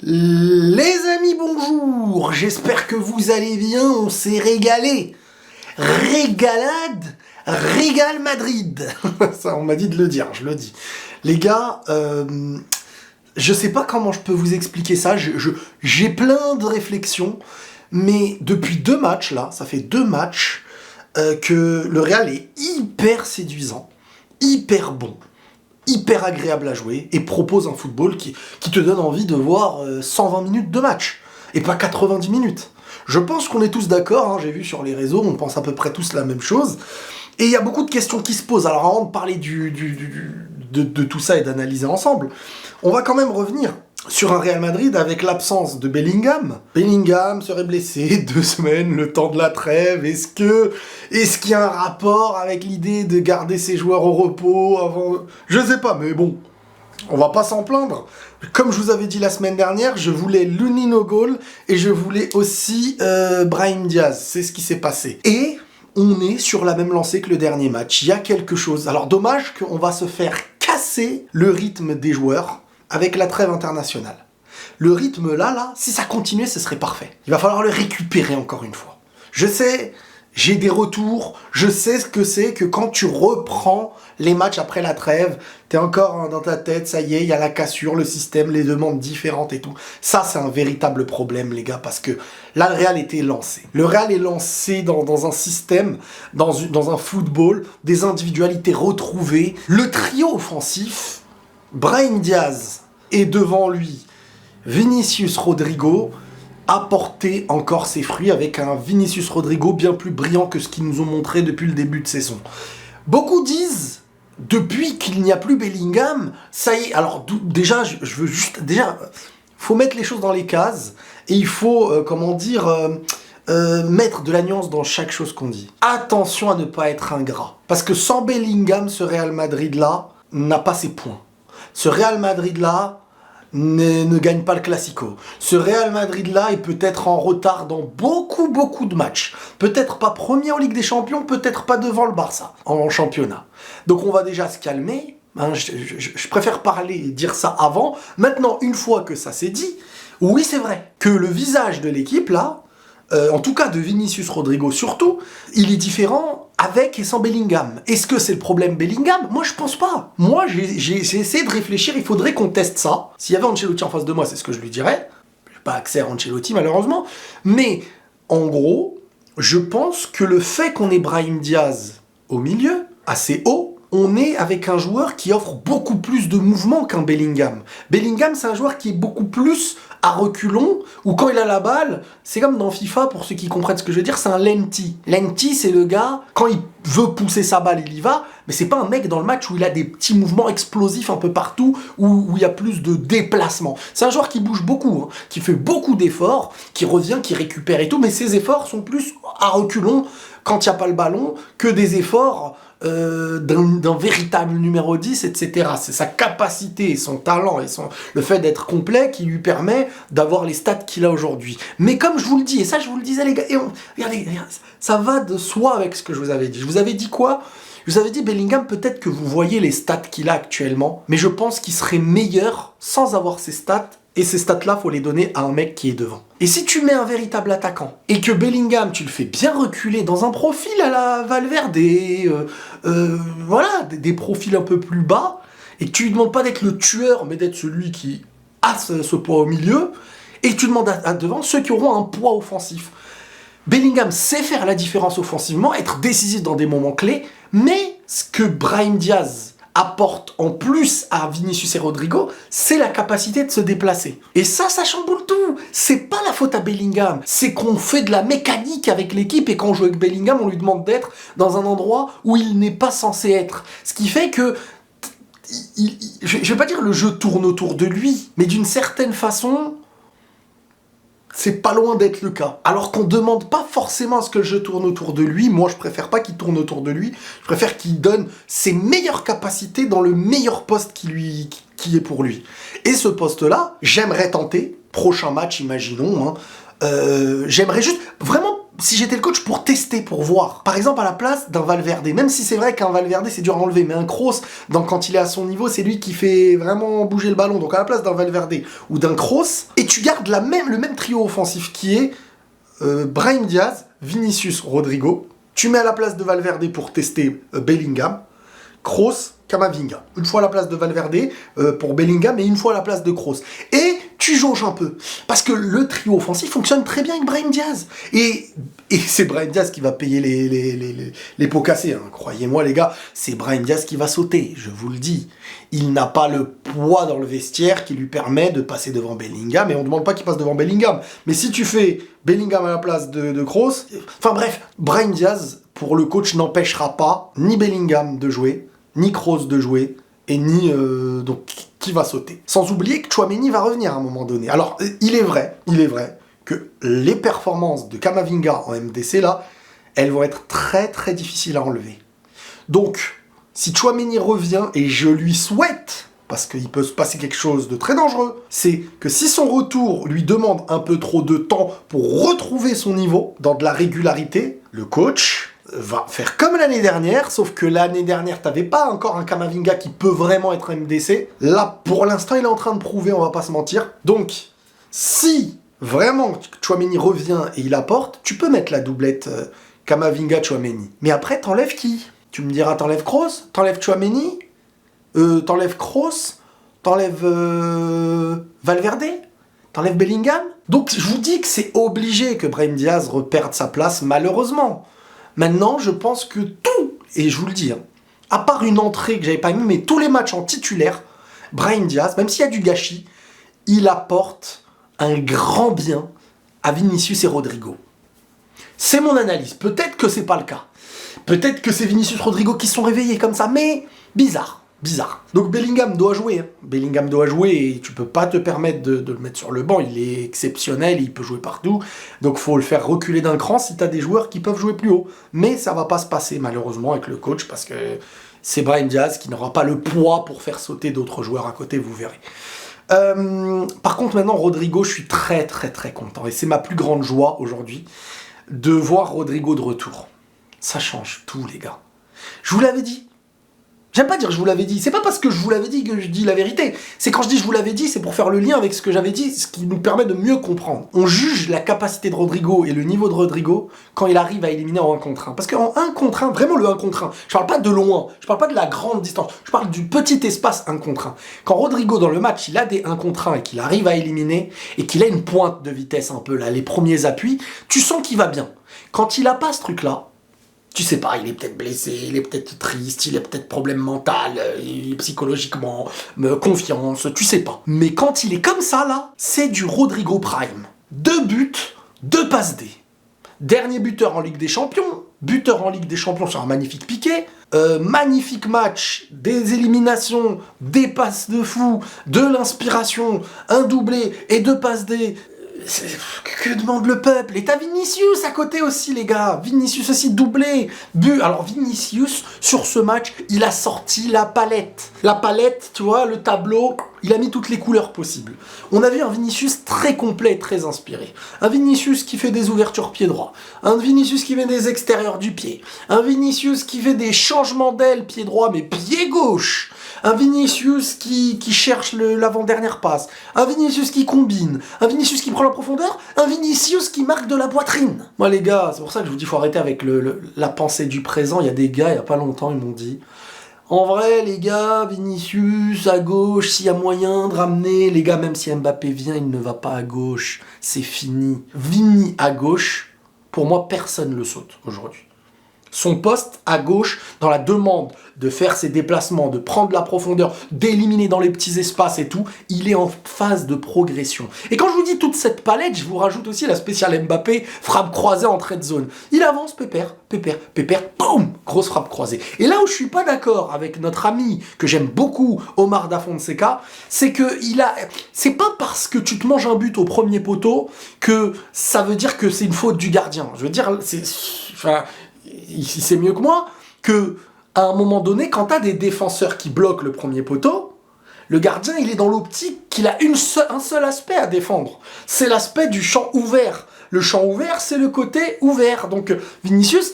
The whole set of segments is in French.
Les amis, bonjour, j'espère que vous allez bien, on s'est régalé. Régalade, Real Madrid. Ça, on m'a dit de le dire, je le dis. Les gars, je sais pas comment je peux vous expliquer ça, j'ai plein de réflexions, mais depuis 2 matchs, là, ça fait 2 matchs, que le Real est hyper séduisant, hyper bon, hyper agréable à jouer et propose un football qui te donne envie de voir 120 minutes de match et pas 90 minutes. Je pense qu'on est tous d'accord, hein, j'ai vu sur les réseaux, on pense à peu près tous la même chose. Et il y a beaucoup de questions qui se posent. Alors avant de parler de tout ça et d'analyser ensemble, on va quand même revenir sur un Real Madrid avec l'absence de Bellingham. Bellingham serait blessé 2 semaines, le temps de la trêve. Est-ce qu'il y a un rapport avec l'idée de garder ses joueurs au repos avant... Je sais pas, mais bon, on va pas s'en plaindre. Comme je vous avais dit la semaine dernière, je voulais Lunin au goal et je voulais aussi Brahim Diaz. C'est ce qui s'est passé. Et on est sur la même lancée que le dernier match. Il y a quelque chose. Alors dommage qu'on va se faire casser le rythme des joueurs avec la trêve internationale. Le rythme là, si ça continuait, ce serait parfait. Il va falloir le récupérer encore une fois. Je sais, j'ai des retours, je sais ce que c'est que quand tu reprends les matchs après la trêve, t'es encore dans ta tête, ça y est, il y a la cassure, le système, les demandes différentes et tout. Ça, c'est un véritable problème, les gars, parce que là, le Real était lancé. Le Real est lancé dans un système, dans un football, des individualités retrouvées. Le trio offensif, Brahim Diaz et devant lui, Vinicius Rodrigo, a porté encore ses fruits avec un Vinicius Rodrigo bien plus brillant que ce qu'ils nous ont montré depuis le début de saison. Beaucoup disent, depuis qu'il n'y a plus Bellingham, ça y est, alors déjà, je veux juste, déjà, faut mettre les choses dans les cases, et il faut, mettre de la nuance dans chaque chose qu'on dit. Attention à ne pas être ingrat, parce que sans Bellingham, ce Real Madrid-là n'a pas ses points. Ce Real Madrid-là ne gagne pas le Classico. Ce Real Madrid-là est peut-être en retard dans beaucoup de matchs. Peut-être pas premier en Ligue des Champions, peut-être pas devant le Barça en championnat. Donc on va déjà se calmer. Hein, je préfère parler et dire ça avant. Maintenant, une fois que ça s'est dit, oui c'est vrai que le visage de l'équipe là, en tout cas de Vinicius Rodrigo surtout, il est différent avec et sans Bellingham. Est-ce que c'est le problème Bellingham? Moi je pense pas. Moi j'ai essayé de réfléchir, il faudrait qu'on teste ça. S'il y avait Ancelotti en face de moi, c'est ce que je lui dirais. J'ai pas accès à Ancelotti malheureusement. Mais en gros, je pense que le fait qu'on ait Brahim Diaz au milieu, assez haut, on est avec un joueur qui offre beaucoup plus de mouvement qu'un Bellingham. Bellingham, c'est un joueur qui est beaucoup plus à reculons, ou quand il a la balle, c'est comme dans FIFA, pour ceux qui comprennent ce que je veux dire, c'est un lenti. Lenti, c'est le gars, quand il veut pousser sa balle, il y va, mais c'est pas un mec dans le match où il a des petits mouvements explosifs un peu partout, où il y a plus de déplacement. C'est un joueur qui bouge beaucoup, hein, qui fait beaucoup d'efforts, qui revient, qui récupère et tout, mais ses efforts sont plus à reculons quand il n'y a pas le ballon, que des efforts d'un véritable numéro 10, etc. C'est sa capacité, son talent et le fait d'être complet qui lui permet d'avoir les stats qu'il a aujourd'hui. Mais comme je vous le dis, et ça je vous le disais les gars, et regardez, ça va de soi avec ce que je vous avais dit. Je vous avais dit quoi? Je vous avais dit Bellingham, peut-être que vous voyez les stats qu'il a actuellement, mais je pense qu'il serait meilleur sans avoir ces stats. Et ces stats-là, faut les donner à un mec qui est devant. Et si tu mets un véritable attaquant, et que Bellingham, tu le fais bien reculer dans un profil à la Valverde, voilà, des profils un peu plus bas, et que tu lui demandes pas d'être le tueur, mais d'être celui qui a ce poids au milieu, et que tu demandes à devant ceux qui auront un poids offensif. Bellingham sait faire la différence offensivement, être décisif dans des moments clés, mais ce que Brahim Diaz apporte en plus à Vinicius et Rodrigo, c'est la capacité de se déplacer. Et ça chamboule tout. C'est pas la faute à Bellingham. C'est qu'on fait de la mécanique avec l'équipe et quand on joue avec Bellingham, on lui demande d'être dans un endroit où il n'est pas censé être. Ce qui fait que je vais pas dire le jeu tourne autour de lui, mais d'une certaine façon, c'est pas loin d'être le cas. Alors qu'on demande pas forcément à ce que le jeu tourne autour de lui. Moi, je préfère pas qu'il tourne autour de lui. Je préfère qu'il donne ses meilleures capacités dans le meilleur poste qui est pour lui. Et ce poste-là, j'aimerais tenter. Prochain match, imaginons. J'aimerais juste, vraiment, si j'étais le coach, pour tester, pour voir. Par exemple, à la place d'un Valverde, même si c'est vrai qu'un Valverde, c'est dur à enlever, mais un Kroos, quand il est à son niveau, c'est lui qui fait vraiment bouger le ballon. Donc à la place d'un Valverde ou d'un Kroos, et tu gardes le même trio offensif qui est Brahim Diaz, Vinicius, Rodrigo. Tu mets à la place de Valverde pour tester Bellingham, Kroos, Camavinga. Une fois à la place de Valverde pour Bellingham et une fois à la place de Kroos. Et tu jauges un peu. Parce que le trio offensif fonctionne très bien avec Brahim Diaz. Et c'est Brahim Diaz qui va payer les pots cassés. Hein. Croyez-moi les gars, c'est Brahim Diaz qui va sauter, je vous le dis. Il n'a pas le poids dans le vestiaire qui lui permet de passer devant Bellingham. Et on ne demande pas qu'il passe devant Bellingham. Mais si tu fais Bellingham à la place de Kroos... Enfin bref, Brahim Diaz, pour le coach, n'empêchera pas ni Bellingham de jouer, ni Kroos de jouer, et ni... donc, qui va sauter. Sans oublier que Tchouaméni va revenir à un moment donné. Alors, il est vrai que les performances de Camavinga en MDC, là, elles vont être très très difficiles à enlever. Donc, si Tchouaméni revient, et je lui souhaite, parce qu'il peut se passer quelque chose de très dangereux, c'est que si son retour lui demande un peu trop de temps pour retrouver son niveau, dans de la régularité, le coach va faire comme l'année dernière, sauf que l'année dernière, t'avais pas encore un Camavinga qui peut vraiment être MDC. Là, pour l'instant, il est en train de prouver, on va pas se mentir. Donc, si vraiment Tchouaméni revient et il apporte, tu peux mettre la doublette Camavinga-Tchouaméni. Mais après, t'enlèves qui? Tu me diras, t'enlèves Kroos? T'enlèves Tchouaméni? T'enlèves Kroos? T'enlèves Valverde? T'enlèves Bellingham? Donc, je vous dis que c'est obligé que Brahim Diaz reperde sa place, malheureusement. Maintenant, je pense que tout, et je vous le dis, hein, à part une entrée que j'avais pas mis, mais tous les matchs en titulaire, Brahim Diaz, même s'il y a du gâchis, il apporte un grand bien à Vinicius et Rodrigo. C'est mon analyse. Peut-être que c'est pas le cas. Peut-être que c'est Vinicius Rodrigo qui se sont réveillés comme ça, mais bizarre. Donc Bellingham doit jouer. Hein. Bellingham doit jouer et tu peux pas te permettre de le mettre sur le banc. Il est exceptionnel, il peut jouer partout. Donc faut le faire reculer d'un cran si tu as des joueurs qui peuvent jouer plus haut. Mais ça va pas se passer malheureusement avec le coach parce que c'est Brahim Diaz qui n'aura pas le poids pour faire sauter d'autres joueurs à côté, vous verrez. Par contre maintenant Rodrigo, je suis très très très content. Et c'est ma plus grande joie aujourd'hui de voir Rodrigo de retour. Ça change tout les gars. Je vous l'avais dit. J'aime pas dire je vous l'avais dit, c'est pas parce que je vous l'avais dit que je dis la vérité. C'est quand je dis je vous l'avais dit, c'est pour faire le lien avec ce que j'avais dit, ce qui nous permet de mieux comprendre. On juge la capacité de Rodrigo et le niveau de Rodrigo quand il arrive à éliminer en 1 contre 1. Parce qu'en 1 contre 1, vraiment le 1 contre 1, je parle pas de loin, je parle pas de la grande distance, je parle du petit espace 1 contre 1. Quand Rodrigo dans le match, il a des 1 contre 1 et qu'il arrive à éliminer, et qu'il a une pointe de vitesse un peu là, les premiers appuis, tu sens qu'il va bien. Quand il a pas ce truc-là, tu sais pas, il est peut-être blessé, il est peut-être triste, il a peut-être problème mental, psychologiquement, confiance, tu sais pas. Mais quand il est comme ça là, c'est du Rodrigo Prime. 2 buts, 2 passes D. Dernier buteur en Ligue des Champions, buteur en Ligue des Champions sur un magnifique piqué, magnifique match, des éliminations, des passes de fou, de l'inspiration, un doublé et 2 passes D. Que demande le peuple? Et t'as Vinicius à côté aussi les gars. Vinicius aussi doublé. Alors Vinicius, sur ce match, il a sorti la palette. La palette, tu vois, le tableau, il a mis toutes les couleurs possibles. On a vu un Vinicius très complet, très inspiré. Un Vinicius qui fait des ouvertures pied droit. Un Vinicius qui fait des extérieurs du pied. Un Vinicius qui fait des changements d'aile pied droit mais pied gauche. Un Vinicius qui cherche l'avant-dernière passe. Un Vinicius qui combine. Un Vinicius qui prend la profondeur. Un Vinicius qui marque de la poitrine. Moi les gars, c'est pour ça que je vous dis faut arrêter avec la pensée du présent. Il y a des gars, il y a pas longtemps, ils m'ont dit en vrai les gars, Vinicius à gauche, s'il y a moyen de ramener. Les gars, même si Mbappé vient, il ne va pas à gauche. C'est fini. Vini à gauche, pour moi personne ne le saute aujourd'hui. Son poste à gauche, dans la demande de faire ses déplacements, de prendre la profondeur, d'éliminer dans les petits espaces et tout, il est en phase de progression. Et quand je vous dis toute cette palette, je vous rajoute aussi la spéciale Mbappé, frappe croisée en trade zone. Il avance, pépère, boum, grosse frappe croisée. Et là où je suis pas d'accord avec notre ami, que j'aime beaucoup, Omar Da Fonseca, c'est que c'est pas parce que tu te manges un but au premier poteau que ça veut dire que c'est une faute du gardien. Je veux dire, il sait mieux que moi que à un moment donné, quand tu as des défenseurs qui bloquent le premier poteau, le gardien, il est dans l'optique qu'il a un seul aspect à défendre. C'est l'aspect du champ ouvert. Le champ ouvert, c'est le côté ouvert. Donc Vinicius,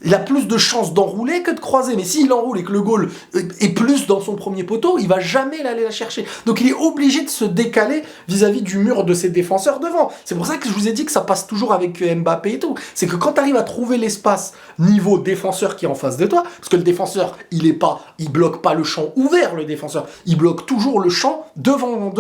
il a plus de chances d'enrouler que de croiser. Mais s'il enroule et que le goal est plus dans son premier poteau, il va jamais aller la chercher. Donc il est obligé de se décaler vis-à-vis du mur de ses défenseurs devant. C'est pour ça que je vous ai dit que ça passe toujours avec Mbappé et tout. C'est que quand tu arrives à trouver l'espace niveau défenseur qui est en face de toi, parce que le défenseur, il bloque pas le champ ouvert, le défenseur. Il bloque toujours le champ devant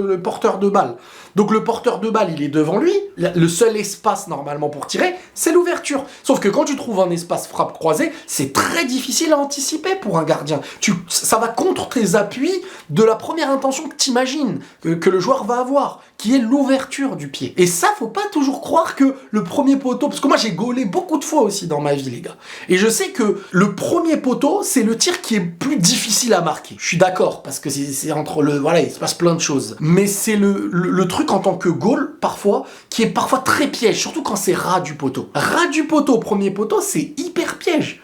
le porteur de balle. Donc le porteur de balle, il est devant lui. Le seul espace normalement pour tirer, c'est l'ouverture. Sauf que quand tu trouves un espace frappe croisée, c'est très difficile à anticiper pour un gardien. Ça va contre tes appuis de la première intention que tu imagines que le joueur va avoir, qui est l'ouverture du pied. Et ça, faut pas toujours croire que le premier poteau, parce que moi j'ai gaulé beaucoup de fois aussi dans ma vie, les gars. Et je sais que le premier poteau, c'est le tir qui est plus difficile à marquer. Je suis d'accord, parce que c'est entre voilà, il se passe plein de choses. Mais c'est le truc en tant que goal, parfois, qui est parfois très piège, surtout quand c'est ras du poteau. Ras du poteau, premier poteau, c'est hyper piège.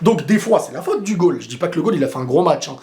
Donc des fois, c'est la faute du goal. Je dis pas que le goal, il a fait un gros match, hein.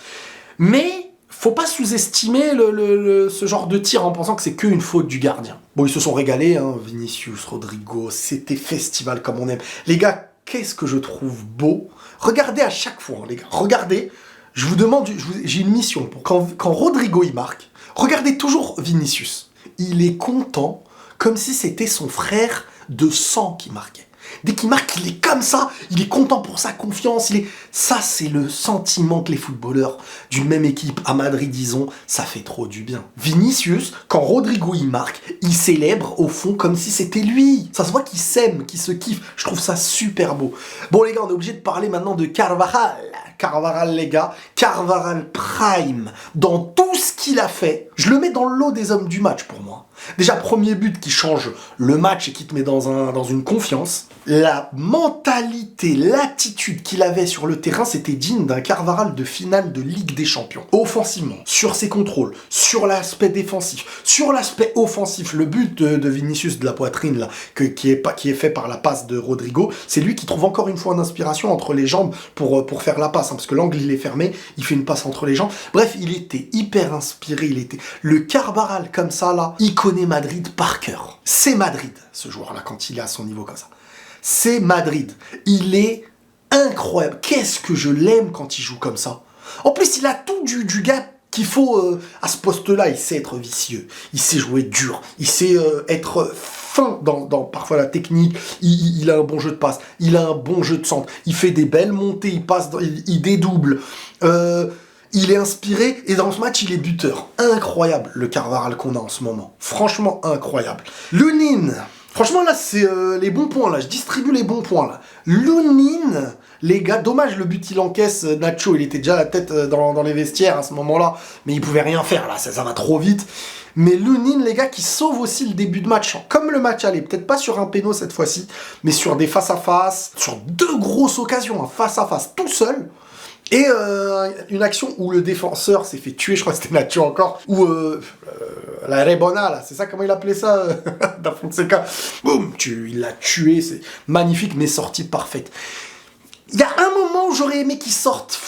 Mais faut pas sous-estimer ce genre de tir en pensant que c'est qu'une faute du gardien. Bon, ils se sont régalés, hein, Vinicius, Rodrigo, c'était festival comme on aime. Les gars, qu'est-ce que je trouve beau. Regardez à chaque fois, les gars, regardez. Je vous demande, j'ai une mission. Quand Rodrigo, il marque, regardez toujours Vinicius. Il est content, comme si c'était son frère de sang qui marquait. Dès qu'il marque, il est comme ça, il est content pour sa confiance. Ça, c'est le sentiment que les footballeurs d'une même équipe à Madrid, disons, ça fait trop du bien. Vinicius, quand Rodrigo il marque, il célèbre au fond comme si c'était lui. Ça se voit qu'il s'aime, qu'il se kiffe. Je trouve ça super beau. Bon les gars, on est obligé de parler maintenant de Carvajal. Carvajal, les gars, Carvajal Prime, dans tout ce qu'il a fait, je le mets dans le lot des hommes du match pour moi. Déjà, premier but qui change le match et qui te met dans une confiance. La mentalité, l'attitude qu'il avait sur le terrain, c'était digne d'un Carvajal de finale de Ligue des Champions. Offensivement, sur ses contrôles, sur l'aspect défensif, sur l'aspect offensif, le but de Vinicius de la poitrine là, qui est fait par la passe de Rodrigo, c'est lui qui trouve encore une fois une inspiration entre les jambes pour faire la passe, hein, parce que l'angle il est fermé, il fait une passe entre les jambes. Bref, il était hyper inspiré, il était le Carvajal comme ça là, il connaît Madrid par cœur. C'est Madrid, ce joueur-là, quand il est à son niveau comme ça. C'est Madrid. Il est incroyable. Qu'est-ce que je l'aime quand il joue comme ça. En plus, il a tout du gars qu'il faut à ce poste-là. Il sait être vicieux. Il sait jouer dur. Il sait être fin dans parfois la technique. Il a un bon jeu de passe. Il a un bon jeu de centre. Il fait des belles montées. Il passe, il dédouble. Il est inspiré et dans ce match, il est buteur. Incroyable le Carvajal qu'on a en ce moment. Franchement incroyable. Lunin. Franchement, là, c'est les bons points, là. Je distribue les bons points, là. Lunin, les gars, dommage, le but, il encaisse. Nacho, il était déjà la tête dans les vestiaires à ce moment-là. Mais il pouvait rien faire, là. Ça va trop vite. Mais Lunin, les gars, qui sauve aussi le début de match. Comme le match allait. Peut-être pas sur un péno cette fois-ci, mais sur des face-à-face. Sur deux grosses occasions, hein, face-à-face, tout seul. Et une action où le défenseur s'est fait tuer, je crois que c'était Nacho encore, où la Rebona, là, c'est ça, comment il appelait ça, Da Fonseca, boum, il l'a tué, c'est magnifique, mais sortie parfaite. Il y a un moment où j'aurais aimé qu'il sorte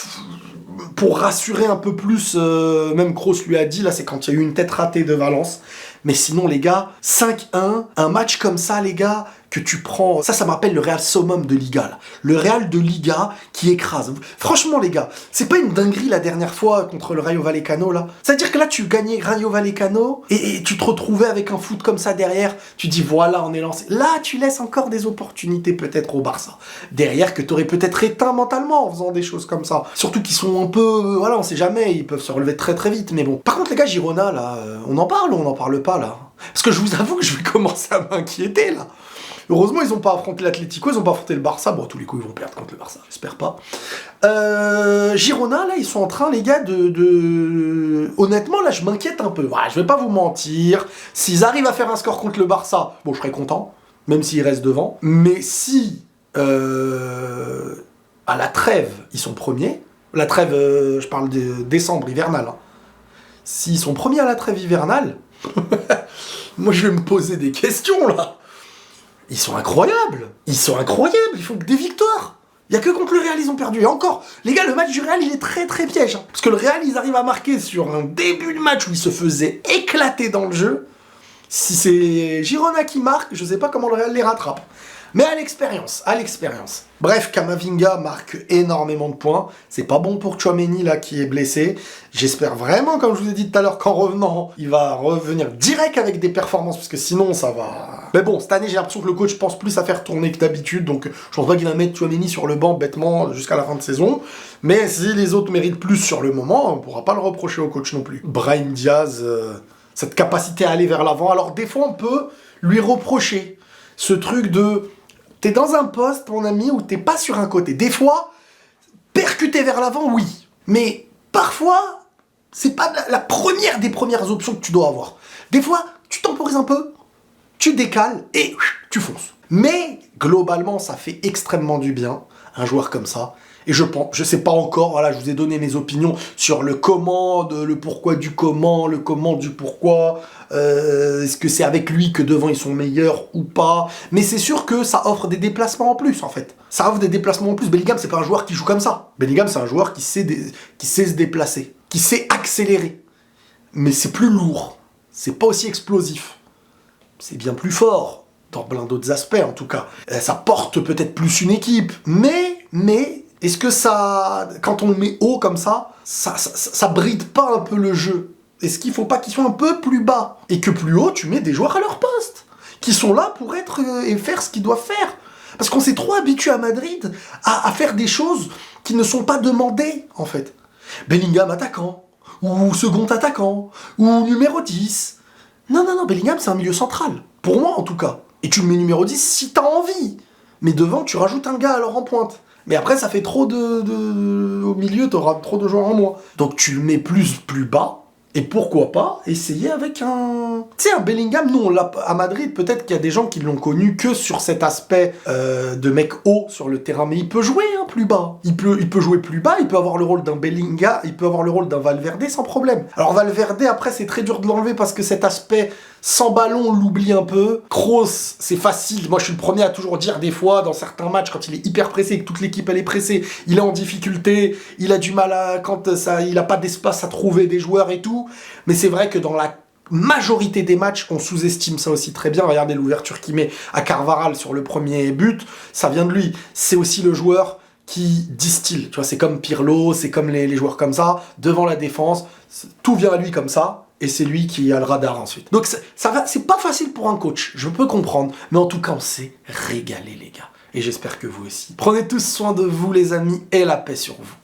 pour rassurer un peu plus, même Kroos lui a dit, là, c'est quand il y a eu une tête ratée de Valence. Mais sinon, les gars, 5-1, un match comme ça, les gars, que tu prends... Ça me rappelle le Real Summum de Liga, là. Le Real de Liga qui écrase. Franchement, les gars, c'est pas une dinguerie la dernière fois contre le Rayo Vallecano, là. C'est-à-dire que là, tu gagnais Rayo Vallecano et tu te retrouvais avec un foot comme ça derrière. Tu dis, voilà, on est lancé. Là, tu laisses encore des opportunités peut-être au Barça. Derrière, que t'aurais peut-être éteint mentalement en faisant des choses comme ça. Surtout qu'ils sont un peu... voilà, on sait jamais, ils peuvent se relever très très vite, mais bon. Par contre, les gars, Girona, là, on en parle ou on n'en parle pas, là? Parce que je vous avoue que je vais commencer à m'inquiéter, là. Heureusement, ils n'ont pas affronté l'Atlético, ils n'ont pas affronté le Barça. Bon, à tous les coups, ils vont perdre contre le Barça, j'espère pas. Girona, là, ils sont en train, les gars, honnêtement, là, je m'inquiète un peu. Ouais, je vais pas vous mentir. S'ils arrivent à faire un score contre le Barça, bon, je serais content, même s'ils restent devant. Mais si, à la trêve, ils sont premiers, la trêve, je parle de décembre, hivernal, hein. S'ils sont premiers à la trêve hivernale, moi, je vais me poser des questions, là. Ils sont incroyables, ils font que des victoires. Il n'y a que contre le Real, ils ont perdu. Et encore, les gars, le match du Real, il est très très piège. Parce que le Real, ils arrivent à marquer sur un début de match où ils se faisaient éclater dans le jeu. Si c'est Girona qui marque, je sais pas comment le Real les rattrape. Mais à l'expérience, à l'expérience. Bref, Camavinga marque énormément de points. C'est pas bon pour Tchouaméni, là, qui est blessé. J'espère vraiment, comme je vous ai dit tout à l'heure, qu'en revenant, il va revenir direct avec des performances, parce que sinon, ça va... Mais bon, cette année, j'ai l'impression que le coach pense plus à faire tourner que d'habitude, donc je pense pas qu'il va mettre Tchouaméni sur le banc bêtement jusqu'à la fin de saison. Mais si les autres méritent plus sur le moment, on pourra pas le reprocher au coach non plus. Brahim Diaz, cette capacité à aller vers l'avant. Alors, des fois, on peut lui reprocher ce truc de... T'es dans un poste, mon ami, où t'es pas sur un côté. Des fois, percuter vers l'avant, oui. Mais parfois, c'est pas la première des premières options que tu dois avoir. Des fois, tu temporises un peu, tu décales et tu fonces. Mais globalement, ça fait extrêmement du bien, un joueur comme ça. Et je sais pas encore, voilà, je vous ai donné mes opinions sur le comment, le pourquoi du comment, le comment du pourquoi. Est-ce que c'est avec lui que devant ils sont meilleurs ou pas? Mais c'est sûr que ça offre des déplacements en plus, en fait. Ça offre des déplacements en plus. Bellingham, c'est pas un joueur qui joue comme ça. Bellingham, c'est un joueur qui sait se déplacer, qui sait accélérer. Mais c'est plus lourd. C'est pas aussi explosif. C'est bien plus fort, dans plein d'autres aspects en tout cas. Ça porte peut-être plus une équipe. Mais... Est-ce que ça, quand on le met haut comme ça bride pas un peu le jeu? Est-ce qu'il faut pas qu'il soit un peu plus bas? Et que plus haut, tu mets des joueurs à leur poste, qui sont là pour être et faire ce qu'ils doivent faire. Parce qu'on s'est trop habitué à Madrid à faire des choses qui ne sont pas demandées, en fait. Bellingham attaquant, ou second attaquant, ou numéro 10. Non, Bellingham, c'est un milieu central. Pour moi, en tout cas. Et tu le mets numéro 10 si t'as envie. Mais devant, tu rajoutes un gars alors en pointe. Mais après, ça fait trop au milieu, t'auras trop de joueurs en moins. Donc tu le mets plus bas, et pourquoi pas essayer avec un... Tu sais, un Bellingham, nous, on l'a à Madrid, peut-être qu'il y a des gens qui l'ont connu que sur cet aspect de mec haut sur le terrain, mais il peut jouer plus bas. Il peut jouer plus bas, il peut avoir le rôle d'un Bellingham, il peut avoir le rôle d'un Valverde sans problème. Alors Valverde, après, c'est très dur de l'enlever parce que cet aspect... Sans ballon, on l'oublie un peu. Kroos, c'est facile. Moi, je suis le premier à toujours dire des fois, dans certains matchs, quand il est hyper pressé, que toute l'équipe, elle est pressée, il est en difficulté, il a du mal il a pas d'espace à trouver des joueurs et tout. Mais c'est vrai que dans la majorité des matchs, on sous-estime ça aussi très bien. Regardez l'ouverture qu'il met à Carvajal sur le premier but. Ça vient de lui. C'est aussi le joueur qui distille. Tu vois, c'est comme Pirlo, c'est comme les joueurs comme ça. Devant la défense, tout vient à lui comme ça. Et c'est lui qui a le radar ensuite. Donc c'est pas facile pour un coach, je peux comprendre. Mais en tout cas, on s'est régalé, les gars. Et j'espère que vous aussi. Prenez tous soin de vous, les amis, et la paix sur vous.